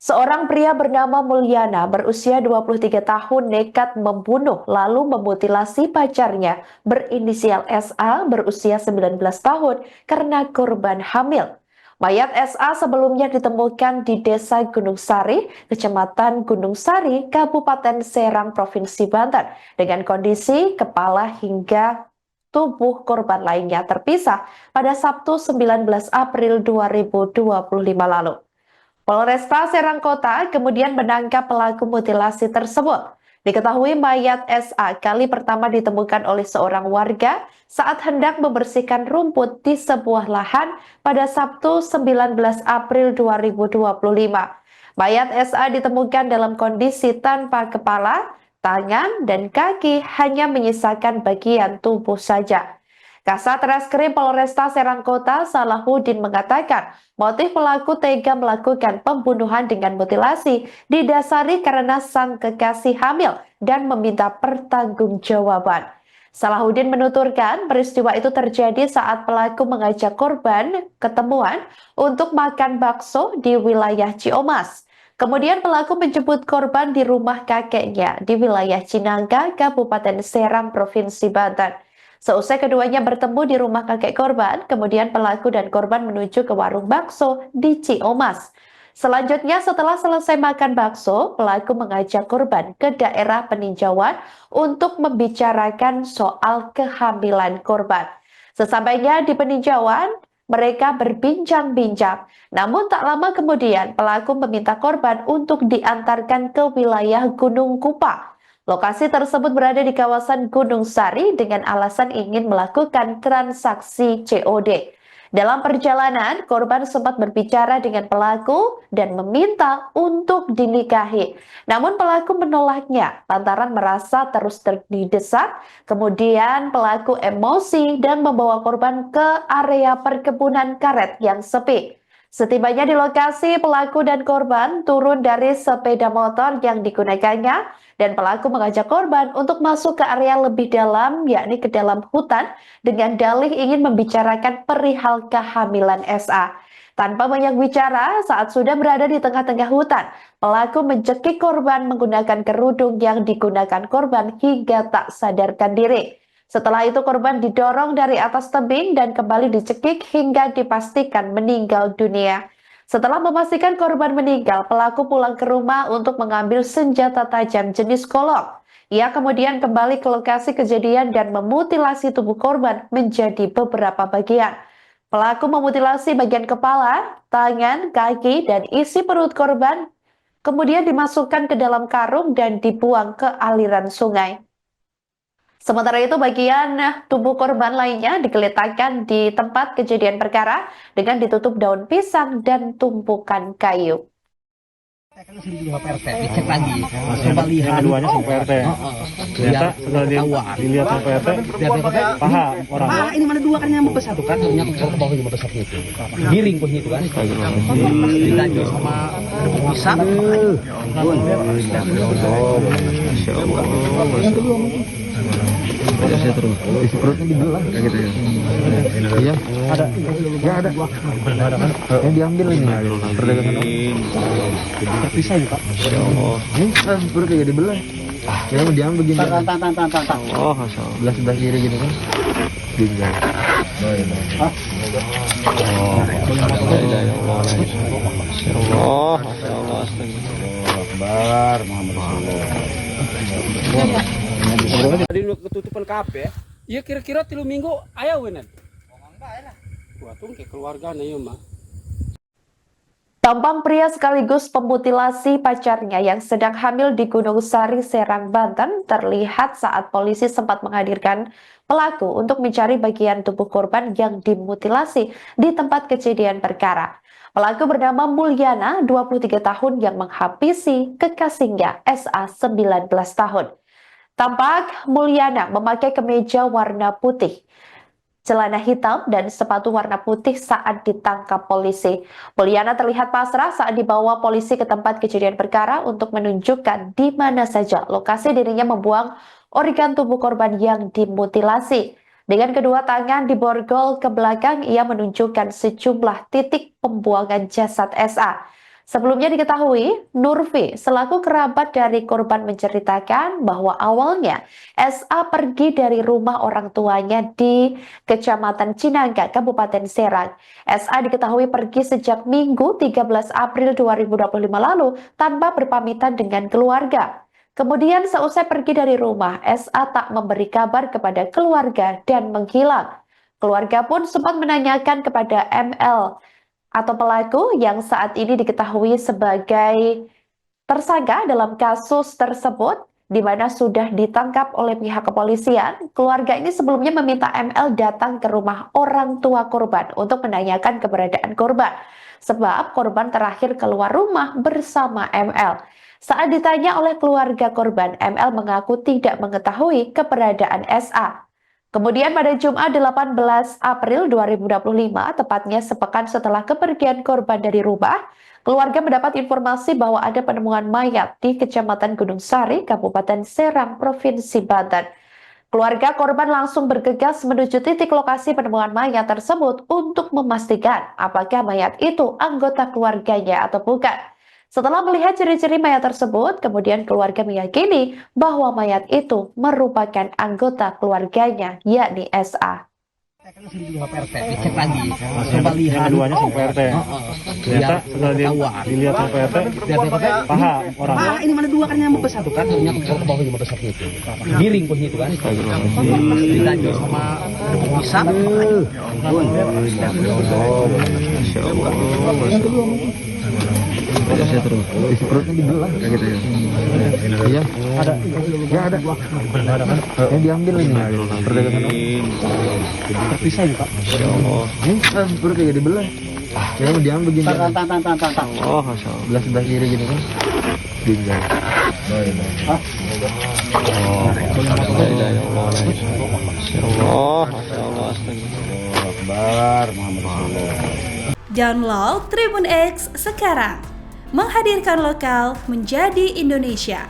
Seorang pria bernama Mulyana berusia 23 tahun nekat membunuh lalu memutilasi pacarnya berinisial SA berusia 19 tahun karena korban hamil. Mayat SA sebelumnya ditemukan di Desa Gunung Sari, Kecamatan Gunung Sari, Kabupaten Serang, Provinsi Banten, dengan kondisi kepala hingga tubuh korban lainnya terpisah pada Sabtu 19 April 2025 lalu. Polresta Serang Kota kemudian menangkap pelaku mutilasi tersebut. Diketahui mayat SA kali pertama ditemukan oleh seorang warga saat hendak membersihkan rumput di sebuah lahan pada Sabtu 19 April 2025. Mayat SA ditemukan dalam kondisi tanpa kepala, tangan, dan kaki, hanya menyisakan bagian tubuh saja. Kasat Reskrim Polresta Serang Kota Salahuddin mengatakan motif pelaku tega melakukan pembunuhan dengan mutilasi didasari karena sang kekasih hamil dan meminta pertanggungjawaban. Salahuddin menuturkan peristiwa itu terjadi saat pelaku mengajak korban ketemuan untuk makan bakso di wilayah Ciomas. Kemudian pelaku menjemput korban di rumah kakeknya di wilayah Cinangka, Kabupaten Serang, Provinsi Banten. Seusai keduanya bertemu di rumah kakek korban, kemudian pelaku dan korban menuju ke warung bakso di Ciomas. Selanjutnya setelah selesai makan bakso, pelaku mengajak korban ke daerah peninjauan untuk membicarakan soal kehamilan korban. Sesampainya di peninjauan, mereka berbincang-bincang. Namun tak lama kemudian, pelaku meminta korban untuk diantarkan ke wilayah Gunung Kupang. Lokasi tersebut berada di kawasan Gunung Sari dengan alasan ingin melakukan transaksi COD. Dalam perjalanan, korban sempat berbicara dengan pelaku dan meminta untuk dinikahi. Namun pelaku menolaknya lantaran merasa terus didesak. Kemudian pelaku emosi dan membawa korban ke area perkebunan karet yang sepi. Setibanya di lokasi, pelaku dan korban turun dari sepeda motor yang digunakannya dan pelaku mengajak korban untuk masuk ke area lebih dalam, yakni ke dalam hutan, dengan dalih ingin membicarakan perihal kehamilan SA. Tanpa banyak bicara, saat sudah berada di tengah-tengah hutan, pelaku mencekik korban menggunakan kerudung yang digunakan korban hingga tak sadarkan diri. Setelah itu korban didorong dari atas tebing dan kembali dicekik hingga dipastikan meninggal dunia. Setelah memastikan korban meninggal, pelaku pulang ke rumah untuk mengambil senjata tajam jenis golok. Ia kemudian kembali ke lokasi kejadian dan memutilasi tubuh korban menjadi beberapa bagian. Pelaku memutilasi bagian kepala, tangan, kaki, dan isi perut korban, kemudian dimasukkan ke dalam karung dan dibuang ke aliran sungai. Sementara itu bagian tubuh korban lainnya digeletakkan di tempat kejadian perkara dengan ditutup daun pisang dan tumpukan kayu. Kan sendiri sama PRT, dicek lagi, coba lihat. Keduanya sama PRT. Ternyata setelah dilihat sama PRT, paham orang. Ah, ini mana dua kan yang membesar tuh kan, yang ke bawah yang membesar itu. Giring pun itu kan. Dilanjut sama pisang. Masya Allah. Saya terus. Isi perutnya dibelah. Kayak gitu ya. Iya. Ada. Ya ada. Yang diambil ini. Perdagangan. Terpisah ya Pak. Masya Allah. Ini perutnya jadi belah. Ya mau diambil begini. Oh, Masya Allah. Belah sebelah kiri gitu kan. Tinggal. Oh. Masya Allah. Masya Allah. Akbar. Muhammad Rasulullah. Tadi ketutupan kafe, ya kira-kira 3 minggu ayah wenan. Wah tuh ke keluarga nih mah. Tampang pria sekaligus pemutilasi pacarnya yang sedang hamil di Gunung Sari, Serang, Banten terlihat saat polisi sempat menghadirkan pelaku untuk mencari bagian tubuh korban yang dimutilasi di tempat kejadian perkara. Pelaku bernama Mulyana, 23 tahun yang menghabisi kekasihnya SA 19 tahun. Tampak Mulyana memakai kemeja warna putih, celana hitam, dan sepatu warna putih saat ditangkap polisi. Mulyana terlihat pasrah saat dibawa polisi ke tempat kejadian perkara untuk menunjukkan di mana saja lokasi dirinya membuang organ tubuh korban yang dimutilasi. Dengan kedua tangan diborgol ke belakang, ia menunjukkan sejumlah titik pembuangan jasad SA. Sebelumnya diketahui, Nurfi selaku kerabat dari korban menceritakan bahwa awalnya SA pergi dari rumah orang tuanya di Kecamatan Cinangka, Kabupaten Serang. SA diketahui pergi sejak Minggu 13 April 2025 lalu tanpa berpamitan dengan keluarga. Kemudian seusai pergi dari rumah, SA tak memberi kabar kepada keluarga dan menghilang. Keluarga pun sempat menanyakan kepada ML atau pelaku yang saat ini diketahui sebagai tersangka dalam kasus tersebut, di mana sudah ditangkap oleh pihak kepolisian. Keluarga ini sebelumnya meminta ML datang ke rumah orang tua korban untuk menanyakan keberadaan korban, sebab korban terakhir keluar rumah bersama ML. Saat ditanya oleh keluarga korban, ML mengaku tidak mengetahui keberadaan SA. Kemudian pada Jumat 18 April 2025, tepatnya sepekan setelah kepergian korban dari rumah, keluarga mendapat informasi bahwa ada penemuan mayat di Kecamatan Gunung Sari, Kabupaten Serang, Provinsi Banten. Keluarga korban langsung bergegas menuju titik lokasi penemuan mayat tersebut untuk memastikan apakah mayat itu anggota keluarganya atau bukan. Setelah melihat ciri-ciri mayat tersebut, kemudian keluarga meyakini bahwa mayat itu merupakan anggota keluarganya, yakni SA. Saya kan sendiri juga Pak RT, dicek lagi, coba lihat. Keduanya sama Pak RT. Ternyata setelah dilihat sama Pak RT, paham orang. Ah, ini mana dua kan yang bersatukan, hanya ke bawah yang bersatu itu. Giring pun itu kan. Ditanya sama bisa. Masya Allah. Saya terus. Isi perutnya dibelah kayak gitu ya. Iya. Ada. Ya ada. Yang diambil ini. Perdagangan. Terpisah juga. Masya Allah. Perutnya jadi dibelah. Ya mau diambil begini. Oh, Masya Allah. Belah kiri gitu kan. Ginjal. Download Tribun X sekarang, menghadirkan lokal menjadi Indonesia.